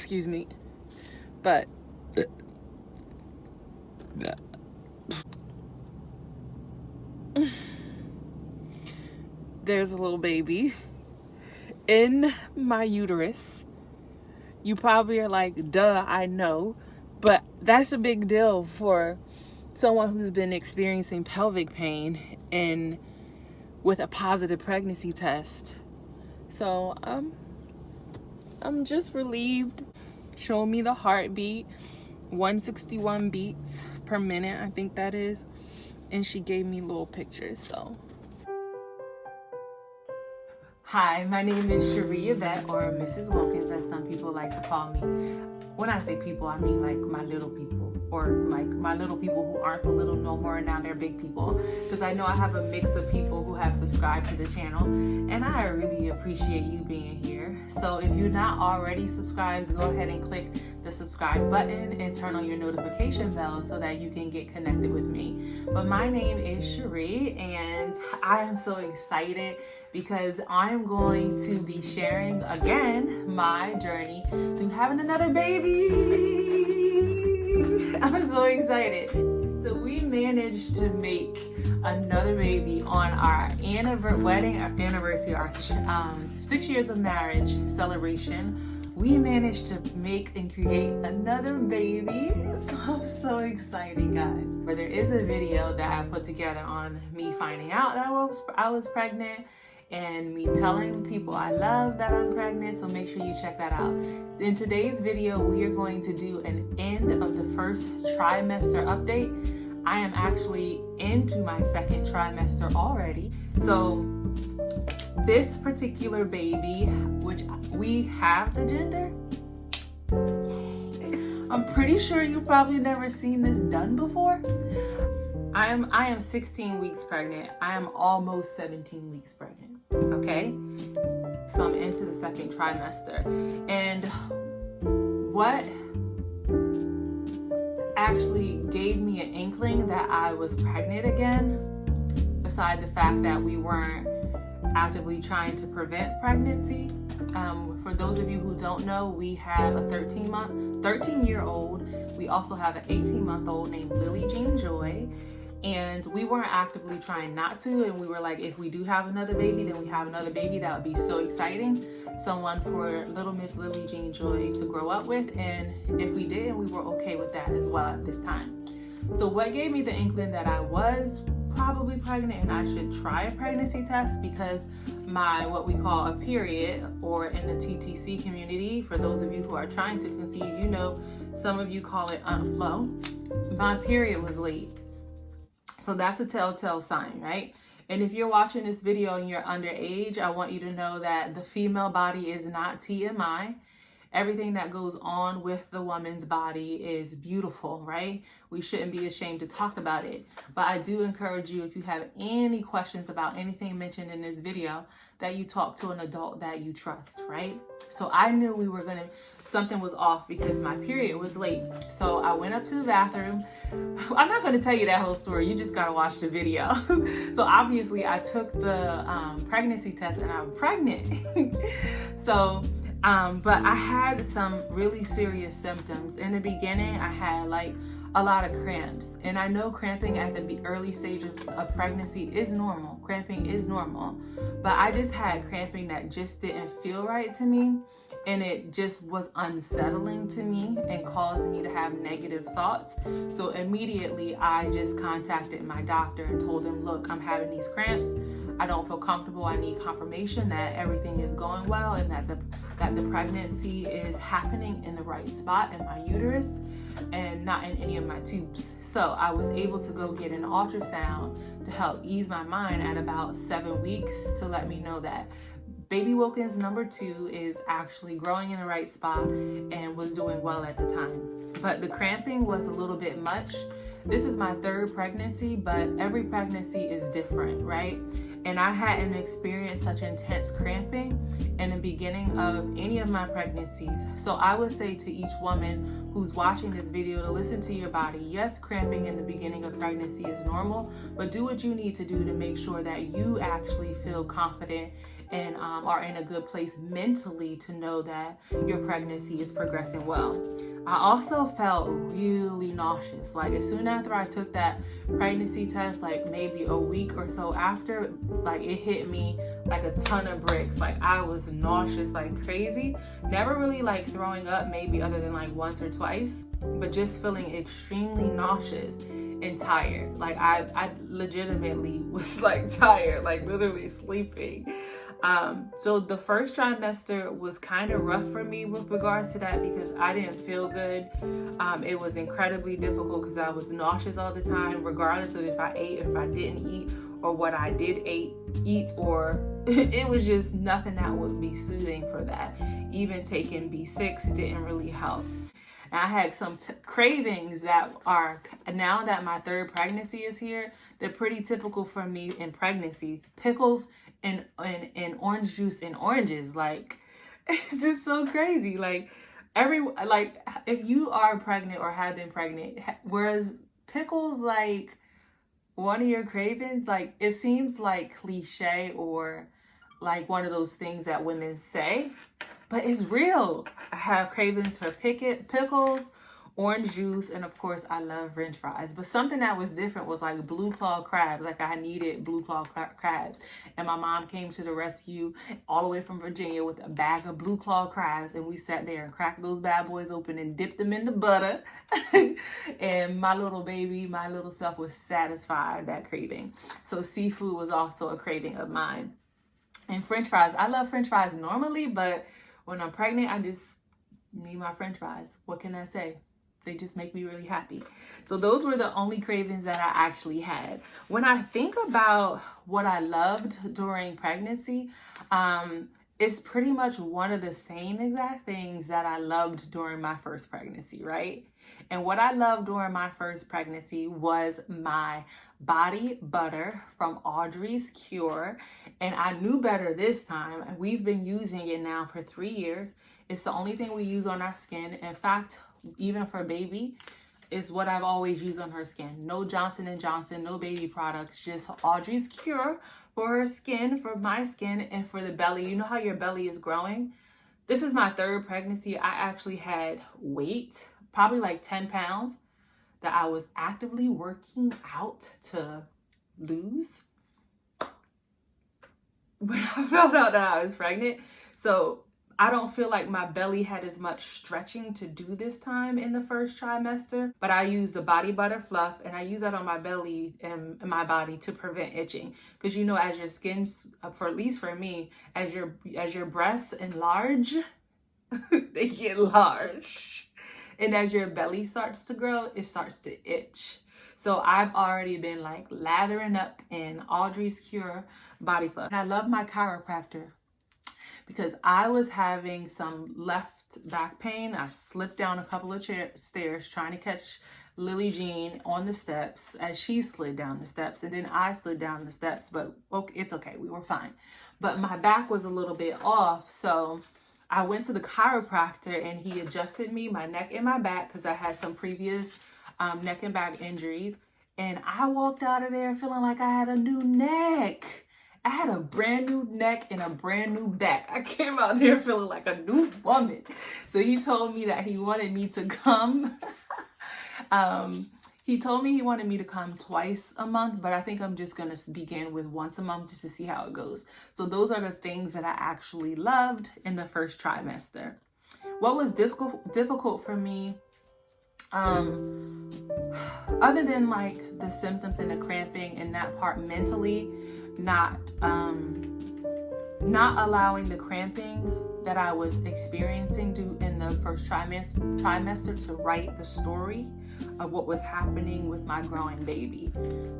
excuse me, but there's a little baby in my uterus. You probably are like, duh, I know, but that's a big deal for someone who's been experiencing pelvic pain and with a positive pregnancy test. So I'm just relieved. Show me the heartbeat, 161 beats per minute, I think that is, and she gave me little pictures. So hi, my name is Sherrie, Yvette, or Mrs. Wilkins, as some people like to call me. When I say people, I mean like my little people, or like my little people who aren't so little no more and now they're big people. Because I know I have a mix of people who have subscribed to the channel, and I really appreciate you being here. So if you're not already subscribed, go ahead and click the subscribe button and turn on your notification bell so that you can get connected with me. But my name is Sherrie, and I am so excited because I'm going to be sharing again my journey to having another baby. I'm so excited. So we managed to make another baby on our wedding anniversary, our 6 years of marriage celebration. We managed to make and create another baby. So I'm so excited, guys. But there is a video that I put together on me finding out that I was pregnant, and me telling people I love that I'm pregnant, so make sure you check that out. In today's video, we are going to do an end of the first trimester update. I am actually into my second trimester already. So this particular baby, which we have the gender, I'm pretty sure you've probably never seen this done before. I am 16 weeks pregnant. I am almost 17 weeks pregnant, okay? So I'm into the second trimester. And what actually gave me an inkling that I was pregnant again, beside the fact that we weren't actively trying to prevent pregnancy. For those of you who don't know, we have a 13-year-old. We also have an 18-month-old named Lily Jean Joy. And we weren't actively trying not to, and we were like, if we do have another baby, then we have another baby. That would be so exciting. Someone for little Miss Lily Jean Joy to grow up with, and if we did, we were okay with that as well at this time. So what gave me the inkling that I was probably pregnant and I should try a pregnancy test, because my, what we call a period, or in the TTC community, for those of you who are trying to conceive, you know, some of you call it unflow. My period was late. So that's a telltale sign, right? And if you're watching this video and you're underage, I want you to know that the female body is not TMI. Everything that goes on with the woman's body is beautiful, right? We shouldn't be ashamed to talk about it. But I do encourage you, if you have any questions about anything mentioned in this video, that you talk to an adult that you trust, right? So I knew something was off because my period was late. So I went up to the bathroom. I'm not going to tell you that whole story. You just got to watch the video. So obviously I took the pregnancy test and I'm pregnant. So, but I had some really serious symptoms. In the beginning, I had like a lot of cramps. And I know cramping at the early stages of pregnancy is normal. Cramping is normal. But I just had cramping that just didn't feel right to me. And it just was unsettling to me and caused me to have negative thoughts. So immediately I just contacted my doctor and told him, look, I'm having these cramps. I don't feel comfortable. I need confirmation that everything is going well and that the pregnancy is happening in the right spot in my uterus and not in any of my tubes. So I was able to go get an ultrasound to help ease my mind at about 7 weeks to let me know that baby Wilkins number 2 is actually growing in the right spot and was doing well at the time. But the cramping was a little bit much. This is my 3rd pregnancy, but every pregnancy is different, right? And I hadn't experienced such intense cramping in the beginning of any of my pregnancies. So I would say to each woman who's watching this video to listen to your body. Yes, cramping in the beginning of pregnancy is normal, but do what you need to do to make sure that you actually feel confident and are in a good place mentally to know that your pregnancy is progressing well. I also felt really nauseous. Like as soon after I took that pregnancy test, like maybe a week or so after, like it hit me like a ton of bricks. Like I was nauseous like crazy. Never really like throwing up, maybe other than like once or twice, but just feeling extremely nauseous and tired. Like I legitimately was like tired, like literally sleeping. So the first trimester was kind of rough for me with regards to that because I didn't feel good. It was incredibly difficult because I was nauseous all the time, regardless of if I ate or if I didn't eat, or what I did eat, or it was just nothing that would be soothing for that. Even taking B6 didn't really help. And I had some cravings that are, now that my third pregnancy is here, they're pretty typical for me in pregnancy. Pickles and orange juice and oranges. Like, it's just so crazy. Like, if you are pregnant or have been pregnant, whereas pickles, like, one of your cravings, like, it seems like cliche or like one of those things that women say, but it's real. I have cravings for pickles, orange juice, and of course I love French fries. But something that was different was like blue claw crabs. Like I needed blue claw crabs, and my mom came to the rescue all the way from Virginia with a bag of blue claw crabs, and we sat there and cracked those bad boys open and dipped them in the butter. And my little self was satisfied that craving. So seafood was also a craving of mine. And French fries, I love French fries normally, but when I'm pregnant, I just need my French fries. What can I say? They just make me really happy. So those were the only cravings that I actually had. When I think about what I loved during pregnancy, it's pretty much one of the same exact things that I loved during my first pregnancy, right? And what I loved during my first pregnancy was my body butter from Audrey's Cure. And I knew better this time. And we've been using it now for 3 years. It's the only thing we use on our skin. In fact, even for baby, is what I've always used on her skin. No Johnson & Johnson, no baby products, just Audrey's Cure for her skin, for my skin, and for the belly. You know how your belly is growing? This is my third pregnancy. I actually had weight, probably like 10 pounds, that I was actively working out to lose when I found out that I was pregnant. So I don't feel like my belly had as much stretching to do this time in the first trimester, but I use the body butter fluff, and I use that on my belly and my body to prevent itching. Because you know, as your skin, for at least for me, as your breasts enlarge, they get large. And as your belly starts to grow, it starts to itch. So I've already been like lathering up in Audrey's Cure body fluff. And I love my chiropractor because I was having some left back pain. I slipped down a couple of stairs trying to catch Lily Jean on the steps as she slid down the steps, and then I slid down the steps, but okay, it's okay, we were fine. But my back was a little bit off, so I went to the chiropractor and he adjusted me, my neck and my back, because I had some previous neck and back injuries. And I walked out of there feeling like I had a new neck. I had a brand new neck and a brand new back. I came out there feeling like a new woman. So he told me that he wanted me to come. He told me he wanted me to come twice a month, but I think I'm just going to begin with once a month just to see how it goes. So those are the things that I actually loved in the first trimester. What was difficult for me, other than like the symptoms and the cramping and that part mentally, not allowing the cramping that I was experiencing in the first trimester to write the story of what was happening with my growing baby.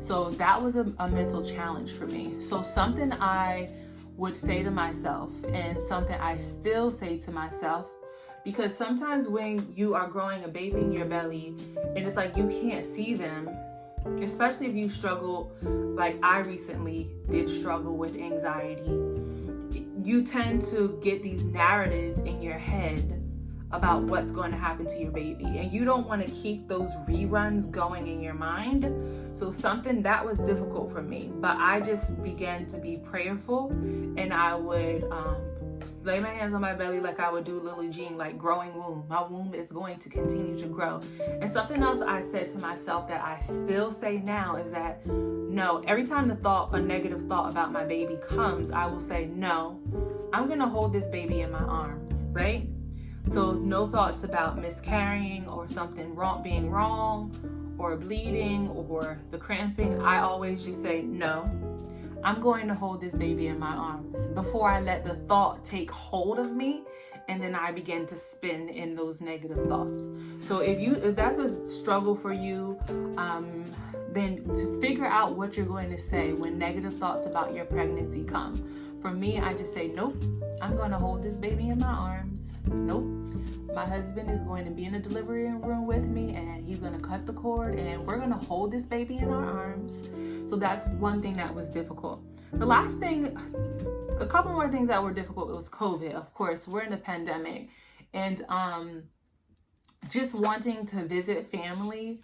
So that was a mental challenge for me. So something I would say to myself, and something I still say to myself, because sometimes when you are growing a baby in your belly and it's like you can't see them, especially if you struggle, like I recently did struggle with anxiety, you tend to get these narratives in your head about what's going to happen to your baby, and you don't want to keep those reruns going in your mind. So something that was difficult for me, but I just began to be prayerful, and I would lay my hands on my belly like I would do Lily Jean, like growing womb. My womb is going to continue to grow. And something else I said to myself that I still say now is that no, every time a negative thought about my baby comes, I will say, no, I'm going to hold this baby in my arms, right? So no thoughts about miscarrying or something being wrong or bleeding or the cramping. I always just say, no, I'm going to hold this baby in my arms before I let the thought take hold of me, and then I begin to spin in those negative thoughts. So if that's a struggle for you, then to figure out what you're going to say when negative thoughts about your pregnancy come. For me, I just say, nope, I'm going to hold this baby in my arms. Nope, my husband is going to be in the delivery room with me, and he's going to cut the cord, and we're going to hold this baby in our arms. So that's one thing that was difficult. The last thing, a couple more things that were difficult, it was COVID. Of course, we're in a pandemic, and just wanting to visit family,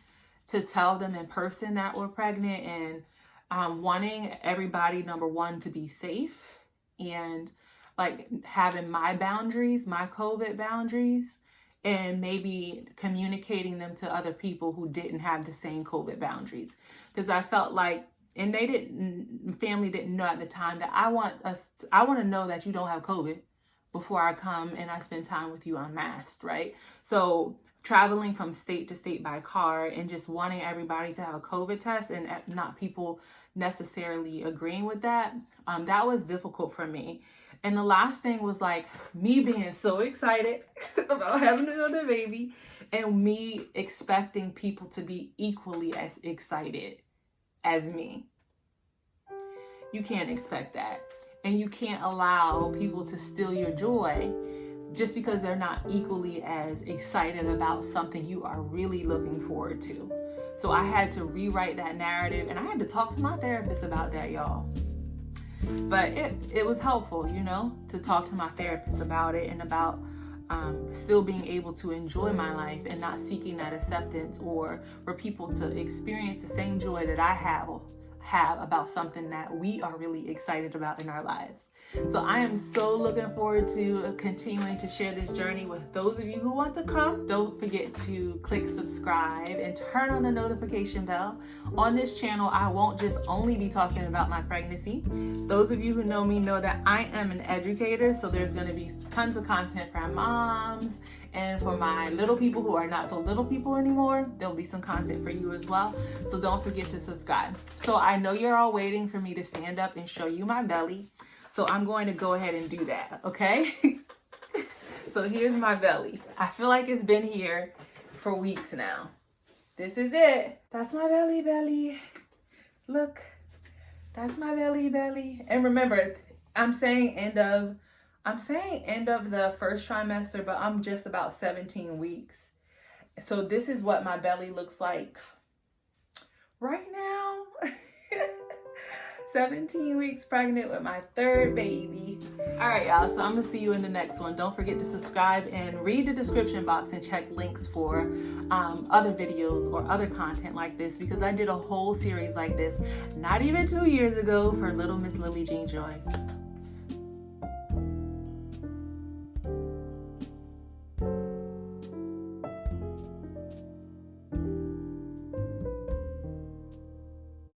to tell them in person that we're pregnant, and wanting everybody, number one, to be safe, and like having my boundaries, my COVID boundaries, and maybe communicating them to other people who didn't have the same COVID boundaries. Because I felt like, and family didn't know at the time, that I want to know that you don't have COVID before I come and I spend time with you unmasked, right? So traveling from state to state by car and just wanting everybody to have a COVID test and not people necessarily agreeing with that, that was difficult for me. And the last thing was like me being so excited about having another baby and me expecting people to be equally as excited as me. You can't expect that. And you can't allow people to steal your joy just because they're not equally as excited about something you are really looking forward to. So I had to rewrite that narrative, and I had to talk to my therapist about that, y'all. But it was helpful, to talk to my therapist about it, and about still being able to enjoy my life and not seeking that acceptance, or for people to experience the same joy that I have about something that we are really excited about in our lives. So I am so looking forward to continuing to share this journey with those of you who want to come. Don't forget to click subscribe and turn on the notification bell. On this channel, I won't just only be talking about my pregnancy. Those of you who know me know that I am an educator, so there's going to be tons of content for moms, and for my little people who are not so little people anymore, there'll be some content for you as well. So don't forget to subscribe. So I know you're all waiting for me to stand up and show you my belly. So I'm going to go ahead and do that, okay? So here's my belly. I feel like it's been here for weeks now. This is it. That's my belly. Look, that's my belly. And remember, I'm saying end of the first trimester, but I'm just about 17 weeks. So this is what my belly looks like right now. 17 weeks pregnant with my third baby. All right, y'all, so I'm gonna see you in the next one. Don't forget to subscribe and read the description box and check links for other videos or other content like this, because I did a whole series like this not even 2 years ago for little Miss Lily Jean Joy.